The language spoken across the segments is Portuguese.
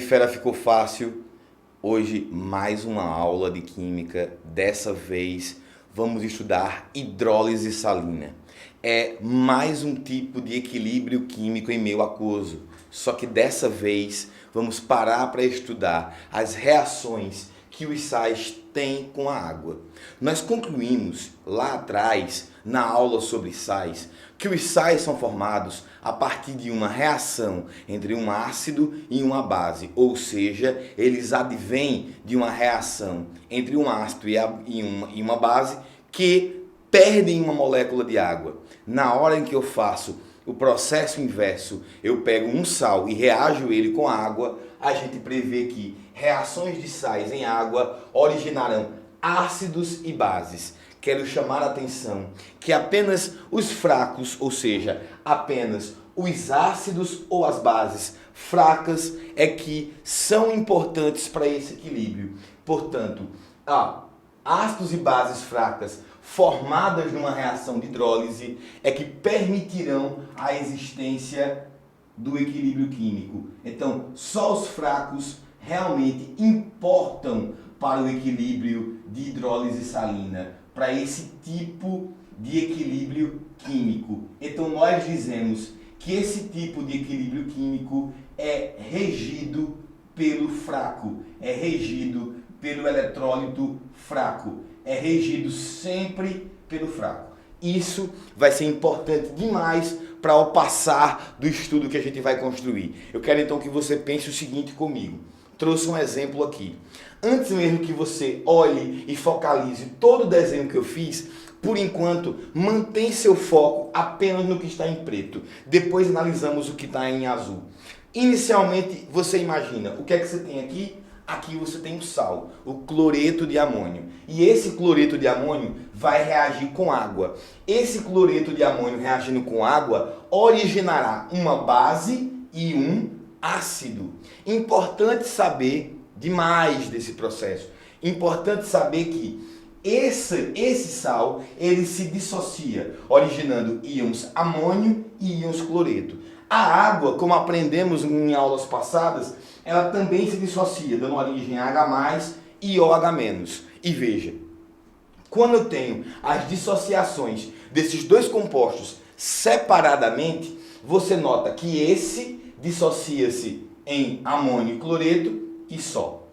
aí, fera, ficou fácil? Hoje mais uma aula de química. Dessa vez vamos estudar hidrólise salina. É mais um tipo de equilíbrio químico em meio aquoso. Só que dessa vez vamos parar para estudar as reações que os sais têm com a água. Nós concluímos lá atrás, na aula sobre sais, que os sais são formados a partir de uma reação entre um ácido e uma base, ou seja, eles advêm de uma reação entre um ácido e uma base que perdem uma molécula de água. Na hora em que eu faço o processo inverso, eu pego um sal e reajo ele com água, a gente prevê que reações de sais em água originarão ácidos e bases. Quero chamar a atenção que apenas os fracos, ou seja, apenas os ácidos ou as bases fracas é que são importantes para esse equilíbrio. Portanto, ácidos e bases fracas formadas numa reação de hidrólise é que permitirão a existência do equilíbrio químico. Então, só os fracos realmente importam para o equilíbrio de hidrólise salina, para esse tipo de equilíbrio químico. Então nós dizemos que esse tipo de equilíbrio químico é regido pelo fraco, é regido pelo eletrólito fraco, é regido sempre pelo fraco. Isso vai ser importante demais para o passar do estudo que a gente vai construir. Eu quero então que você pense o seguinte comigo. Trouxe um exemplo aqui. Antes mesmo que você olhe e focalize todo o desenho que eu fiz, por enquanto, mantém seu foco apenas no que está em preto. Depois analisamos o que está em azul. Inicialmente, você imagina, o que é que você tem aqui? Aqui você tem o sal, o cloreto de amônio. E esse cloreto de amônio vai reagir com água. Esse cloreto de amônio reagindo com água originará uma base e um ácido. Importante saber demais desse processo. Importante saber que esse sal, ele se dissocia, originando íons amônio e íons cloreto. A água, como aprendemos em aulas passadas, ela também se dissocia, dando origem a H+, e OH-. E veja, quando eu tenho as dissociações desses dois compostos separadamente, você nota que esse dissocia-se em amônio e cloreto e só.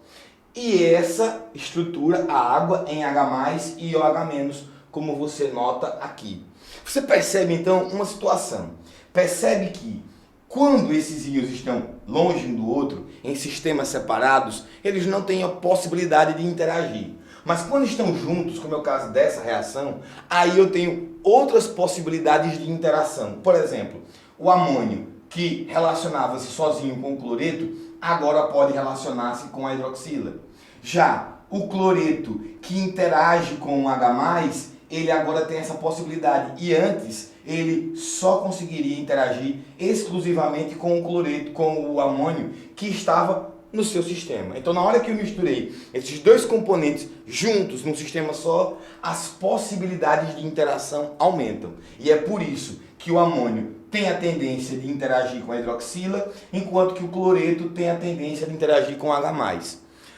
E essa estrutura, a água em H+, e OH-, como você nota aqui. Você percebe então uma situação. Percebe que quando esses íons estão longe um do outro, em sistemas separados, eles não têm a possibilidade de interagir. Mas quando estão juntos, como é o caso dessa reação, aí eu tenho outras possibilidades de interação. Por exemplo, o amônio, que relacionava-se sozinho com o cloreto, agora pode relacionar-se com a hidroxila. Já o cloreto, que interage com o H+, ele agora tem essa possibilidade. E antes, ele só conseguiria interagir exclusivamente com o cloreto, com o amônio, que estava no seu sistema. Então, na hora que eu misturei esses dois componentes juntos num sistema só, as possibilidades de interação aumentam. E é por isso que o amônio tem a tendência de interagir com a hidroxila, enquanto que o cloreto tem a tendência de interagir com H+.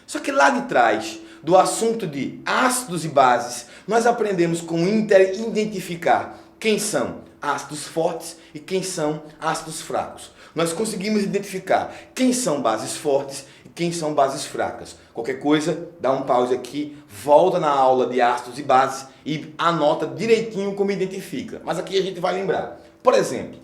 Só que lá de trás, do assunto de ácidos e bases, nós aprendemos como identificar quem são ácidos fortes e quem são ácidos fracos. Nós conseguimos identificar quem são bases fortes e quem são bases fracas. Qualquer coisa, dá um pause aqui, volta na aula de ácidos e bases e anota direitinho como identifica. Mas aqui a gente vai lembrar. Por exemplo,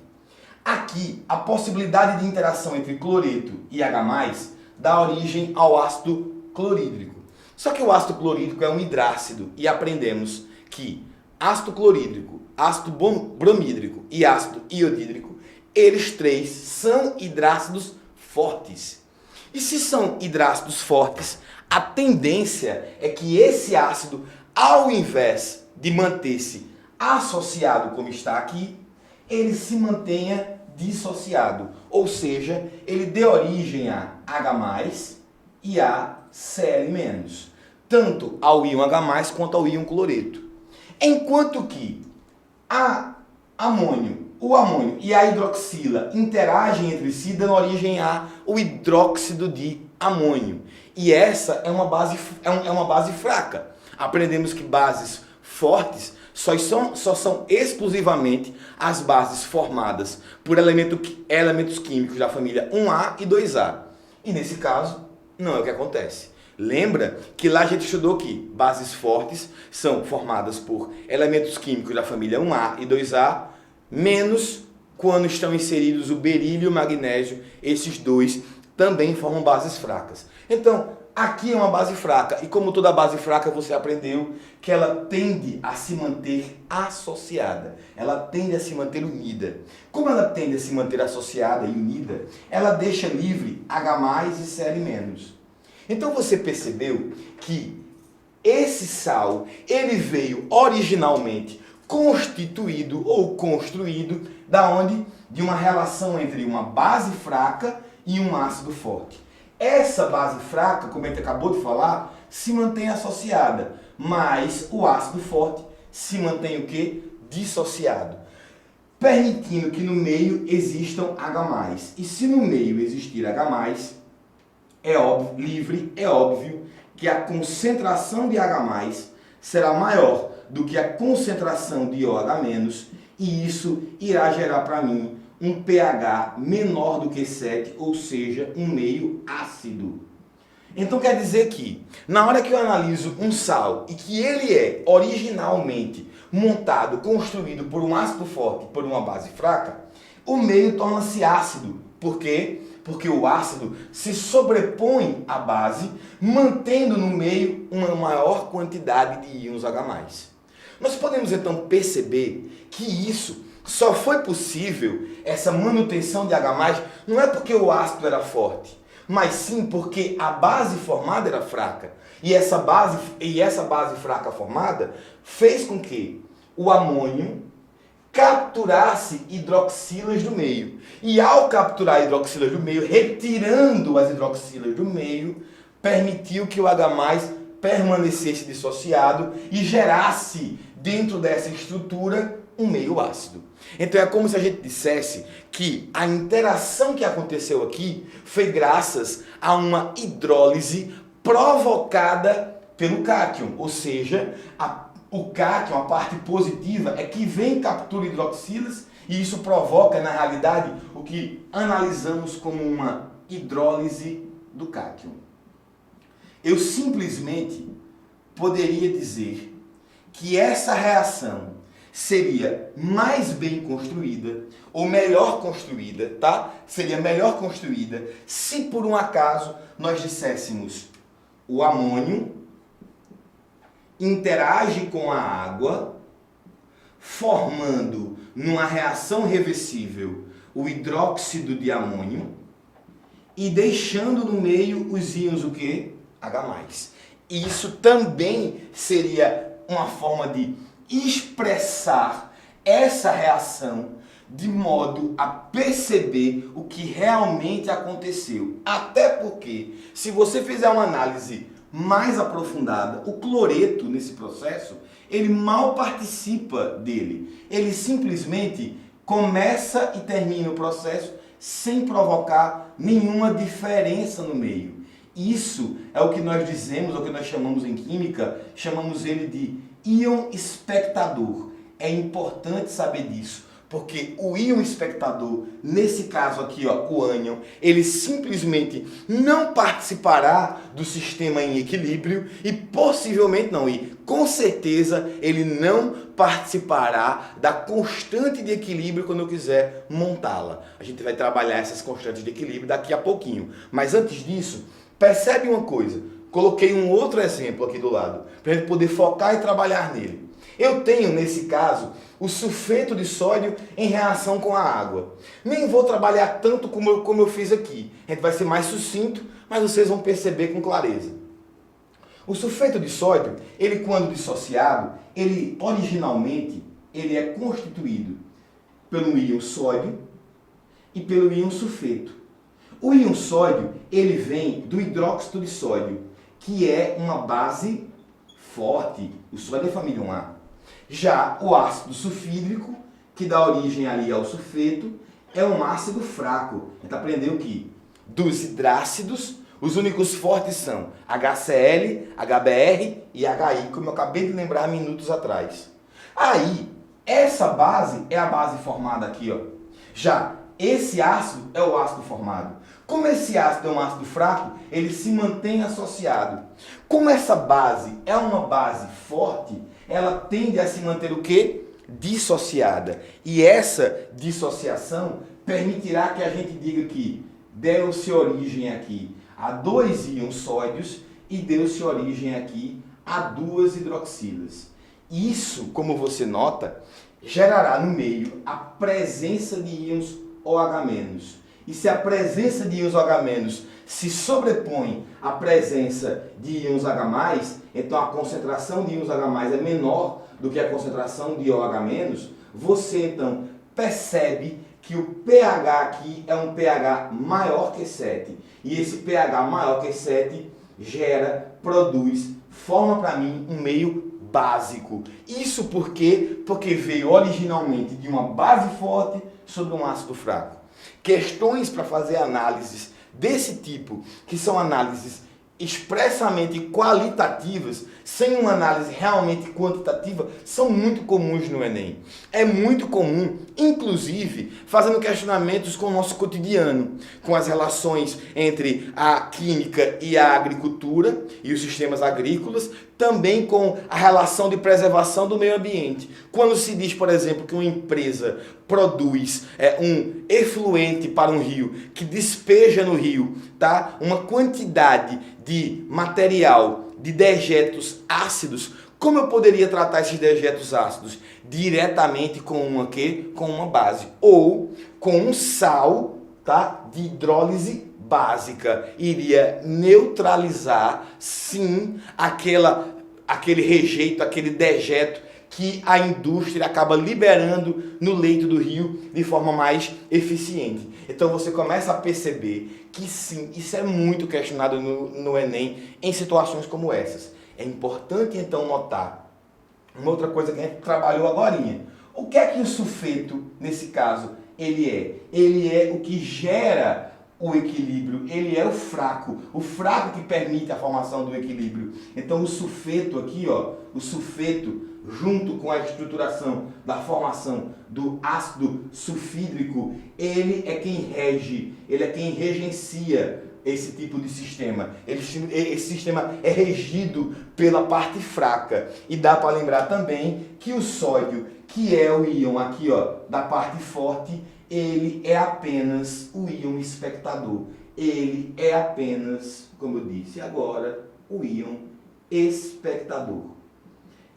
aqui a possibilidade de interação entre cloreto e H+ dá origem ao ácido clorídrico. Só que o ácido clorídrico é um hidrácido e aprendemos que ácido clorídrico, ácido bromídrico e ácido iodídrico, eles três são hidrácidos fortes. E se são hidrácidos fortes, a tendência é que esse ácido, ao invés de manter-se associado como está aqui, ele se mantenha dissociado, ou seja, ele dê origem a H+ e a Cl-, tanto ao íon H+ quanto ao íon cloreto. Enquanto que a amônio o amônio e a hidroxila interagem entre si, dando origem ao hidróxido de amônio. E essa é uma base fraca. Aprendemos que bases fortes só são exclusivamente as bases formadas por elementos químicos da família 1A e 2A. E nesse caso, não é o que acontece. Lembra que lá a gente estudou que bases fortes são formadas por elementos químicos da família 1A e 2A, menos quando estão inseridos o berílio e o magnésio. Esses dois também formam bases fracas. Então, aqui é uma base fraca, e como toda base fraca, você aprendeu que ela tende a se manter associada, ela tende a se manter unida. Como ela tende a se manter associada e unida, ela deixa livre H+, e Cl-. Então você percebeu que esse sal, ele veio originalmente constituído ou construído da onde? De uma relação entre uma base fraca e um ácido forte. Essa base fraca, como a gente acabou de falar, se mantém associada, mas o ácido forte se mantém o quê? Dissociado, permitindo que no meio existam H+. E se no meio existir H+, é óbvio que a concentração de H+ será maior do que a concentração de OH-, e isso irá gerar para mim um pH menor do que 7, ou seja, um meio ácido. Então quer dizer que, na hora que eu analiso um sal e que ele é originalmente montado, construído por um ácido forte e por uma base fraca, o meio torna-se ácido. Por quê? Porque o ácido se sobrepõe à base, mantendo no meio uma maior quantidade de íons H+. Nós podemos então perceber que isso só foi possível, essa manutenção de H+, não é porque o ácido era forte, mas sim porque a base formada era fraca. E essa base fraca formada fez com que o amônio capturasse hidroxilas do meio. E ao capturar hidroxilas do meio, retirando as hidroxilas do meio, permitiu que o H+ permanecesse dissociado e gerasse dentro dessa estrutura um meio ácido. Então é como se a gente dissesse que a interação que aconteceu aqui foi graças a uma hidrólise provocada pelo cátion, ou seja, o cátion, a parte positiva, é que vem e captura hidroxilas, e isso provoca, na realidade, o que analisamos como uma hidrólise do cátion. Eu simplesmente poderia dizer que essa reação seria mais bem construída, ou melhor construída, tá? Seria melhor construída se por um acaso nós disséssemos o amônio interage com a água, formando numa reação reversível o hidróxido de amônio e deixando no meio os íons o quê? H+. Isso também seria uma forma de expressar essa reação de modo a perceber o que realmente aconteceu. Até porque, se você fizer uma análise mais aprofundada, o cloreto nesse processo, ele mal participa dele. Ele simplesmente começa e termina o processo sem provocar nenhuma diferença no meio. Isso é o que nós dizemos, ou que nós chamamos em química, chamamos ele de íon espectador. É importante saber disso, porque o íon espectador, nesse caso aqui, ó, o ânion, ele simplesmente não participará do sistema em equilíbrio e possivelmente não, e com certeza ele não participará da constante de equilíbrio quando eu quiser montá-la. A gente vai trabalhar essas constantes de equilíbrio daqui a pouquinho. Mas antes disso, percebe uma coisa, coloquei um outro exemplo aqui do lado, para a gente poder focar e trabalhar nele. Eu tenho, nesse caso, o sulfeto de sódio em reação com a água. Nem vou trabalhar tanto como eu fiz aqui. A gente vai ser mais sucinto, mas vocês vão perceber com clareza. O sulfeto de sódio, ele quando dissociado, ele originalmente ele é constituído pelo íon sódio e pelo íon sulfeto. O íon sódio, ele vem do hidróxido de sódio, que é uma base forte. O sódio é família 1A. Já o ácido sulfídrico que dá origem ali ao sulfeto, é um ácido fraco. A gente aprendeu que dos hidrácidos, os únicos fortes são HCl, HBr e HI, como eu acabei de lembrar minutos atrás. Aí, essa base é a base formada aqui, ó. Já esse ácido é o ácido formado. Como esse ácido é um ácido fraco, ele se mantém associado. Como essa base é uma base forte, ela tende a se manter o quê? Dissociada. E essa dissociação permitirá que a gente diga que deu-se origem aqui a 2 íons sódios e deu-se origem aqui a 2 hidroxilas. Isso, como você nota, gerará no meio a presença de íons OH-. E se a presença de íons OH- se sobrepõe à presença de íons H+, então a concentração de íons H+ é menor do que a concentração de OH-, você então percebe que o pH aqui é um pH maior que 7. E esse pH maior que 7 produz, forma para mim um meio básico. Isso por quê? Porque veio originalmente de uma base forte sobre um ácido fraco. Questões para fazer análises desse tipo, que são análises expressamente qualitativas, sem uma análise realmente quantitativa, são muito comuns no Enem. É muito comum, inclusive, fazendo questionamentos com o nosso cotidiano, com as relações entre a química e a agricultura e os sistemas agrícolas, também com a relação de preservação do meio ambiente. Quando se diz, por exemplo, que uma empresa produz um efluente para um rio, que despeja no rio, tá? Uma quantidade de material, de dejetos ácidos, como eu poderia tratar esses dejetos ácidos? Diretamente com uma quê? Com uma base. Ou com um sal, tá? De hidrólise básica. Iria neutralizar, sim, aquele rejeito, aquele dejeto que a indústria acaba liberando no leito do rio de forma mais eficiente. Então você começa a perceber que sim, isso é muito questionado no Enem em situações como essas. É importante então notar uma outra coisa que a gente trabalhou agorinha. O que é que o sulfeto, nesse caso, ele é? Ele é o que gera o equilíbrio, ele é o fraco que permite a formação do equilíbrio. Então o sulfeto aqui, ó, o sulfeto junto com a estruturação da formação do ácido sulfídrico, ele é quem rege, ele é quem regencia esse tipo de sistema. Esse sistema é regido pela parte fraca. E dá para lembrar também que o sódio, que é o íon aqui, ó, da parte forte, ele é apenas o íon espectador. Ele é apenas, como eu disse agora, o íon espectador.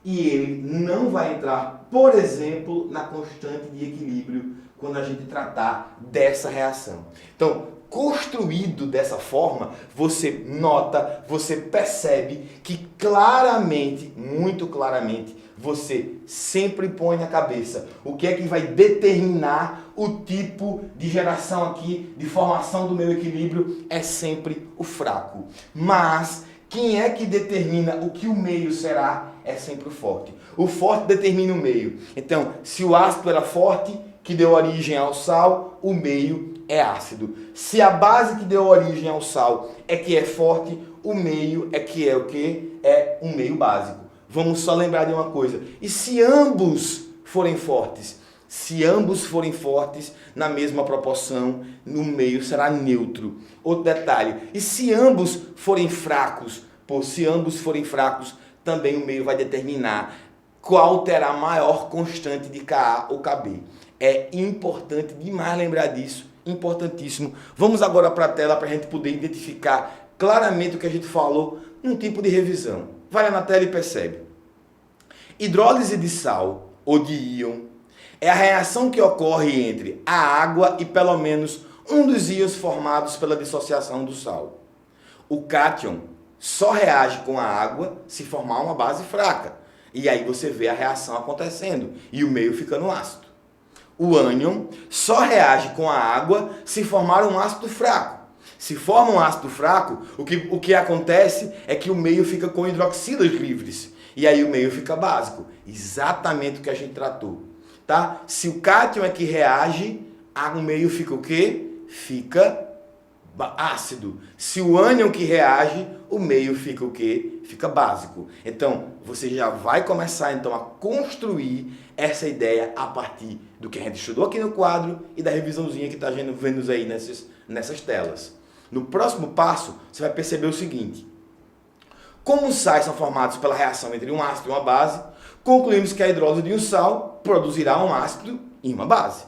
E ele não vai entrar, por exemplo, na constante de equilíbrio quando a gente tratar dessa reação. Então, construído dessa forma, você nota, você percebe que claramente, muito claramente, você sempre põe na cabeça o que é que vai determinar o tipo de geração aqui, de formação do meu equilíbrio, é sempre o fraco. Mas quem é que determina o que o meio será? É sempre o forte. O forte determina o meio. Então, se o ácido era forte, que deu origem ao sal, o meio é ácido. Se a base que deu origem ao sal é que é forte, o meio é que é o quê? É um meio básico. Vamos só lembrar de uma coisa. E se ambos forem fortes? Se ambos forem fortes, na mesma proporção, no meio será neutro. Outro detalhe. E se ambos forem fracos? Se ambos forem fracos, também o meio vai determinar qual terá maior constante de Ka ou Kb. É importante demais lembrar disso, importantíssimo. Vamos agora para a tela para a gente poder identificar claramente o que a gente falou num tipo de revisão. Vai lá na tela e percebe. Hidrólise de sal ou de íon é a reação que ocorre entre a água e pelo menos um dos íons formados pela dissociação do sal. O cátion só reage com a água se formar uma base fraca. E aí você vê a reação acontecendo e o meio ficando ácido. O ânion só reage com a água se formar um ácido fraco. Se forma um ácido fraco, o que acontece é que o meio fica com hidroxilas livres. E aí o meio fica básico. Exatamente o que a gente tratou. tá? Se o cátion é que reage, o meio fica o quê? Fica ácido. Se o ânion que reage, o meio fica o quê? Fica básico. Então, você já vai começar então a construir essa ideia a partir do que a gente estudou aqui no quadro e da revisãozinha que está vendo aí nessas telas. No próximo passo, você vai perceber o seguinte. Como os sais são formados pela reação entre um ácido e uma base, concluímos que a hidrólise de um sal produzirá um ácido e uma base.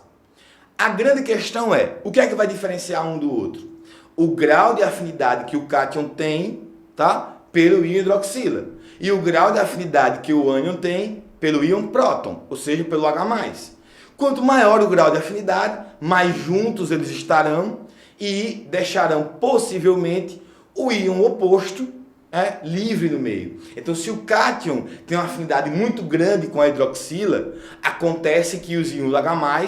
A grande questão é, o que é que vai diferenciar um do outro? O grau de afinidade que o cátion tem, tá, pelo íon hidroxila. E o grau de afinidade que o ânion tem pelo íon próton, ou seja, pelo H+. Quanto maior o grau de afinidade, mais juntos eles estarão e deixarão possivelmente o íon oposto livre no meio. Então, se o cátion tem uma afinidade muito grande com a hidroxila, acontece que os íons H+,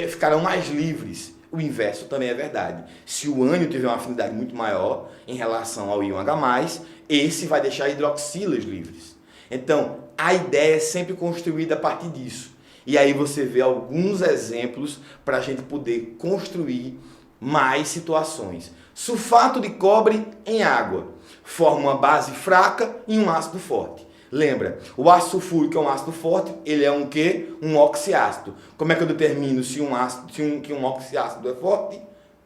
ficarão mais livres. O inverso também é verdade. Se o ânion tiver uma afinidade muito maior em relação ao íon H+, esse vai deixar hidroxilas livres. Então, a ideia é sempre construída a partir disso. E aí você vê alguns exemplos para a gente poder construir mais situações. Sulfato de cobre em água forma uma base fraca e um ácido forte. Lembra, o ácido sulfúrico é um ácido forte, ele é um quê? Um oxiácido. Como é que eu determino se um oxiácido é forte?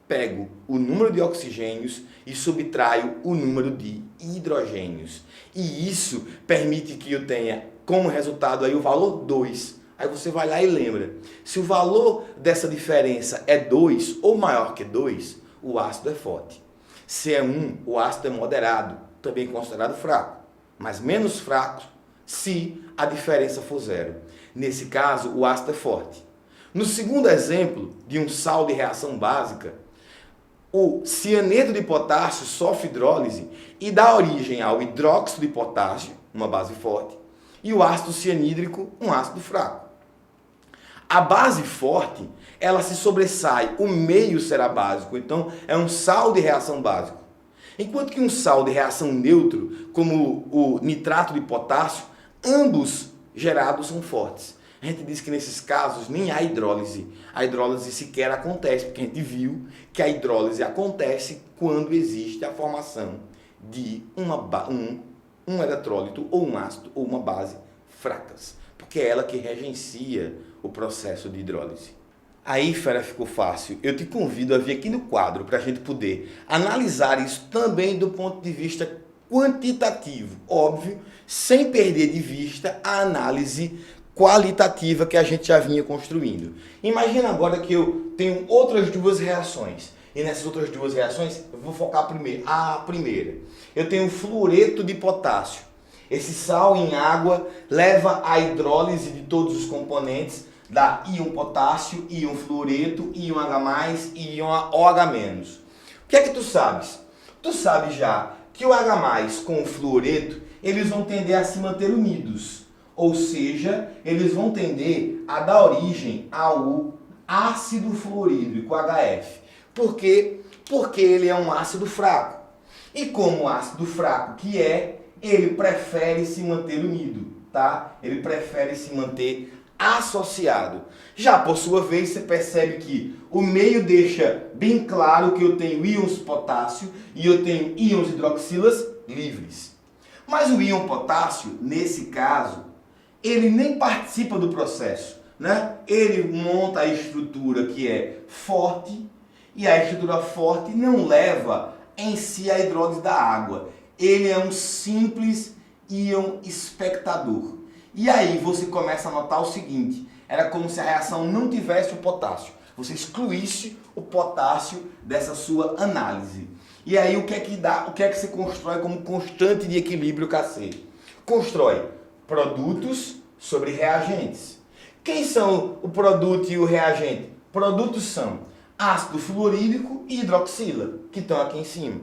Pego o número de oxigênios e subtraio o número de hidrogênios. E isso permite que eu tenha como resultado aí o valor 2. Aí você vai lá e lembra. Se o valor dessa diferença é 2 ou maior que 2, o ácido é forte. Se é 1, o ácido é moderado, também considerado fraco, mas menos fraco se a diferença for 0. Nesse caso, o ácido é forte. No segundo exemplo de um sal de reação básica, o cianeto de potássio sofre hidrólise e dá origem ao hidróxido de potássio, uma base forte, e o ácido cianídrico, um ácido fraco. A base forte, ela se sobressai, o meio será básico, então é um sal de reação básico. Enquanto que um sal de reação neutro, como o nitrato de potássio, ambos gerados são fortes. A gente diz que nesses casos nem há hidrólise. A hidrólise sequer acontece, porque a gente viu que a hidrólise acontece quando existe a formação de um eletrólito ou um ácido ou uma base fracas, porque é ela que regencia o processo de hidrólise. Aí, fera, ficou fácil. Eu te convido a vir aqui no quadro para a gente poder analisar isso também do ponto de vista quantitativo, óbvio, sem perder de vista a análise qualitativa que a gente já vinha construindo. Imagina agora que eu tenho outras duas reações. E nessas outras duas reações, eu vou focar a primeira. Eu tenho fluoreto de potássio. Esse sal em água leva à hidrólise de todos os componentes da íon potássio, íon fluoreto, íon H+, e íon OH-. O que é que tu sabes? Tu sabes já que o H+ com o fluoreto, eles vão tender a se manter unidos. Ou seja, eles vão tender a dar origem ao ácido fluorídrico, HF. Por quê? Porque ele é um ácido fraco. E como ácido fraco que é, ele prefere se manter unido, tá? Ele prefere se manter associado. Já por sua vez, você percebe que o meio deixa bem claro que eu tenho íons potássio e eu tenho íons hidroxilas livres. Mas o íon potássio, nesse caso, ele nem participa do processo, né? Ele monta a estrutura que é forte e a estrutura forte não leva em si a hidrólise da água. Ele é um simples íon espectador. E aí você começa a notar o seguinte, era como se a reação não tivesse o potássio. Você excluísse o potássio dessa sua análise. E aí o que é que dá, o que é que se constrói como constante de equilíbrio Kc? Constrói produtos sobre reagentes. Quem são o produto e o reagente? Produtos são ácido fluorídrico e hidroxila, que estão aqui em cima.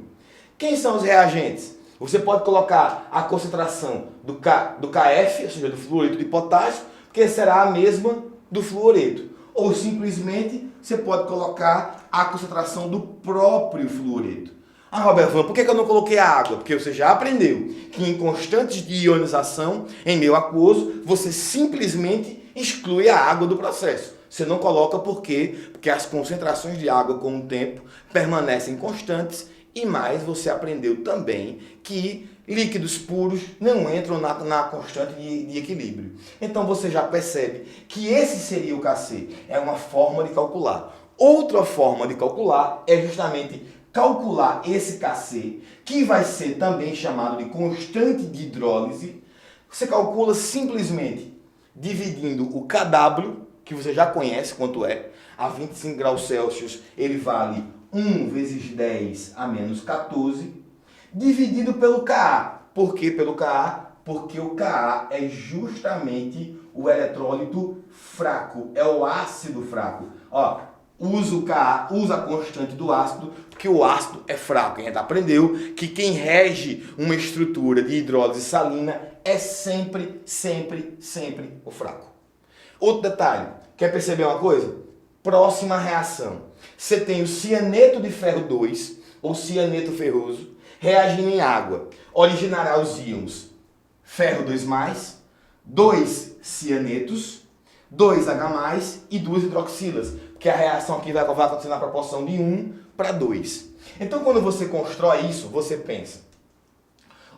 Quem são os reagentes? Você pode colocar a concentração do KF, ou seja, do fluoreto de potássio, que será a mesma do fluoreto. Ou simplesmente você pode colocar a concentração do próprio fluoreto. Ah, Robervan, por que eu não coloquei a água? Porque você já aprendeu que em constantes de ionização, em meio aquoso, você simplesmente exclui a água do processo. Você não coloca por quê? Porque as concentrações de água com o tempo permanecem constantes e mais você aprendeu também que líquidos puros não entram na constante de equilíbrio. Então você já percebe que esse seria o Kc. É uma forma de calcular. Outra forma de calcular é justamente calcular esse Kc, que vai ser também chamado de constante de hidrólise. Você calcula simplesmente dividindo o Kw, que você já conhece quanto é, a 25 graus Celsius ele vale 1 vezes 10 a menos 14, dividido pelo Ka. Por que pelo Ka? Porque o Ka é justamente o eletrólito fraco, é o ácido fraco. Ó, usa o Ka, usa a constante do ácido, porque o ácido é fraco. A gente aprendeu que quem rege uma estrutura de hidrólise salina é sempre o fraco. Outro detalhe, quer perceber uma coisa? Próxima reação. Você tem o cianeto de ferro 2, ou cianeto ferroso, reagindo em água. Originará os íons ferro 2+, 2 cianetos, 2H+, e 2 hidroxilas. Porque a reação aqui vai acontecer na proporção de 1 para 2. Então, quando você constrói isso, você pensa.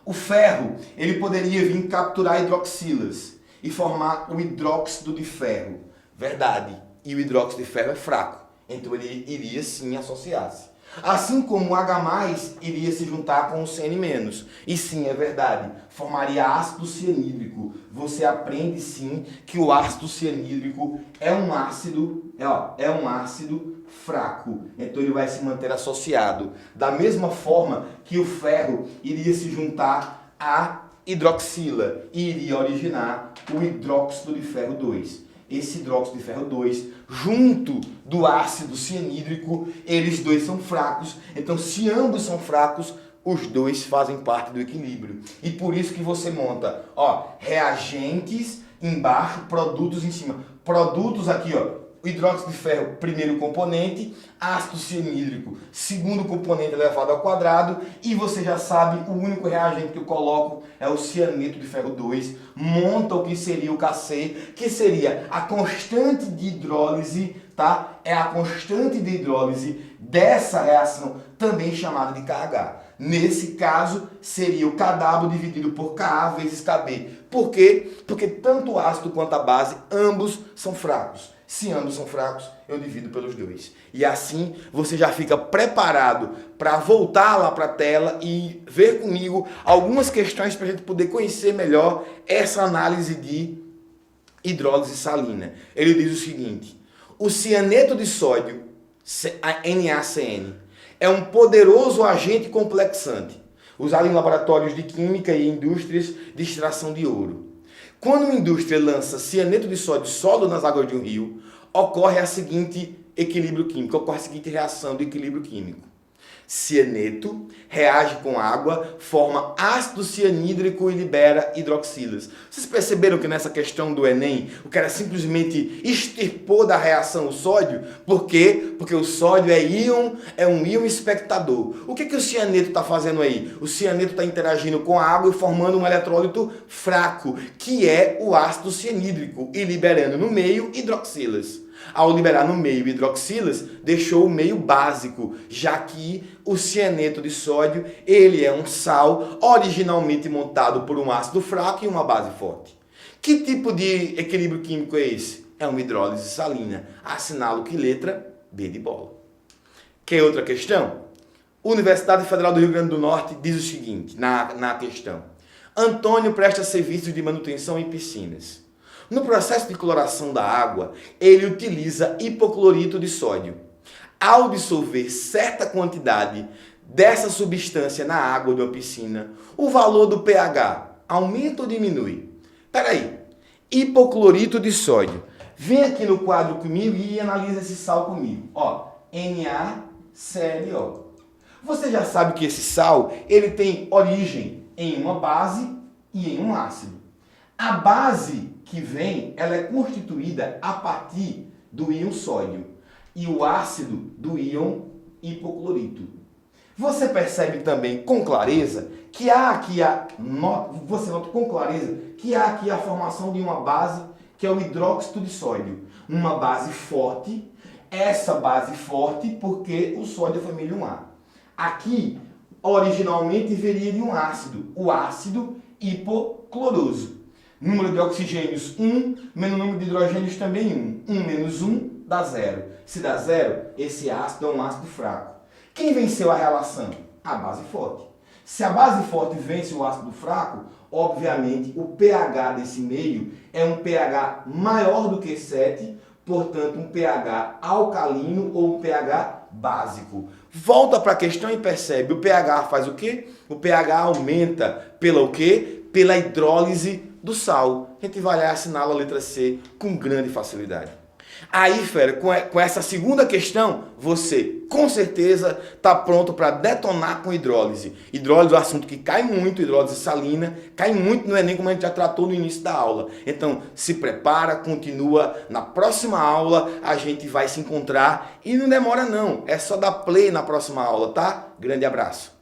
O ferro, ele poderia vir capturar hidroxilas e formar o hidróxido de ferro. Verdade. E o hidróxido de ferro é fraco. Então ele iria sim associar-se. Assim como o H+, iria se juntar com o CN-. E sim, é verdade, formaria ácido cianídrico. Você aprende sim que o ácido cianídrico é um ácido fraco. Então ele vai se manter associado. Da mesma forma que o ferro iria se juntar a hidroxila e iria originar o hidróxido de ferro 2. Esse hidróxido de ferro 2, junto do ácido cianídrico, eles dois são fracos. Então, se ambos são fracos, os dois fazem parte do equilíbrio. E por isso que você monta, ó, reagentes embaixo, produtos em cima. Produtos aqui, ó, o hidróxido de ferro, primeiro componente, ácido cianídrico, segundo componente elevado ao quadrado, e você já sabe, o único reagente que eu coloco é o cianeto de ferro 2, monta o que seria o Kc, que seria a constante de hidrólise, tá? É a constante de hidrólise dessa reação, também chamada de KH. Nesse caso, seria o Kw dividido por Ka vezes Kb. Por quê? Porque tanto o ácido quanto a base, ambos são fracos. Se ambos são fracos, eu divido pelos dois. E assim você já fica preparado para voltar lá para a tela e ver comigo algumas questões para a gente poder conhecer melhor essa análise de hidrólise salina. Ele diz o seguinte: o cianeto de sódio, NaCN, é um poderoso agente complexante, usado em laboratórios de química e indústrias de extração de ouro. Quando uma indústria lança cianeto de sódio sólido nas águas de um rio, ocorre a seguinte equilíbrio químico, ocorre a seguinte reação de equilíbrio químico. Cianeto reage com água, forma ácido cianídrico e libera hidroxilas. Vocês perceberam que nessa questão do Enem, o cara simplesmente extirpou da reação o sódio? Por quê? Porque o sódio é um íon espectador. O que o cianeto está fazendo aí? O cianeto está interagindo com a água e formando um eletrólito fraco, que é o ácido cianídrico, e liberando no meio hidroxilas. Ao liberar no meio hidroxilas, deixou o meio básico, já que o cianeto de sódio, ele é um sal originalmente montado por um ácido fraco e uma base forte. Que tipo de equilíbrio químico é esse? É uma hidrólise salina. Assinalo que letra? B de bola. Quer outra questão? Universidade Federal do Rio Grande do Norte diz o seguinte, na questão: Antônio presta serviços de manutenção em piscinas. No processo de cloração da água, ele utiliza hipoclorito de sódio. Ao dissolver certa quantidade dessa substância na água de uma piscina, o valor do pH aumenta ou diminui? Peraí, hipoclorito de sódio. Vem aqui no quadro comigo e analisa esse sal comigo. Ó, NaClO. Você já sabe que esse sal, ele tem origem em uma base e em um ácido. A base que vem, ela é constituída a partir do íon sódio e o ácido do íon hipoclorito. Você percebe também com clareza que há aqui você nota com clareza que há aqui a formação de uma base que é o hidróxido de sódio. Uma base forte, essa base forte porque o sódio é família 1A. Aqui, originalmente, viria de um ácido, o ácido hipocloroso. Número de oxigênios 1, menos número de hidrogênios também 1. 1 menos 1 dá 0. Se dá 0, esse ácido é um ácido fraco. Quem venceu a relação? A base forte. Se a base forte vence o ácido fraco, obviamente o pH desse meio é um pH maior do que 7, portanto um pH alcalino ou um pH básico. Volta para a questão e percebe, o pH faz o quê? O pH aumenta pela o quê? Pela hidrólise do sal. A gente vai lá e assinala a letra C com grande facilidade. Aí, fera, com essa segunda questão, você com certeza está pronto para detonar com hidrólise. Hidrólise é um assunto que cai muito, hidrólise salina, cai muito no Enem, como a gente já tratou no início da aula. Então, se prepara, continua. Na próxima aula, a gente vai se encontrar e não demora não, é só dar play na próxima aula, tá? Grande abraço.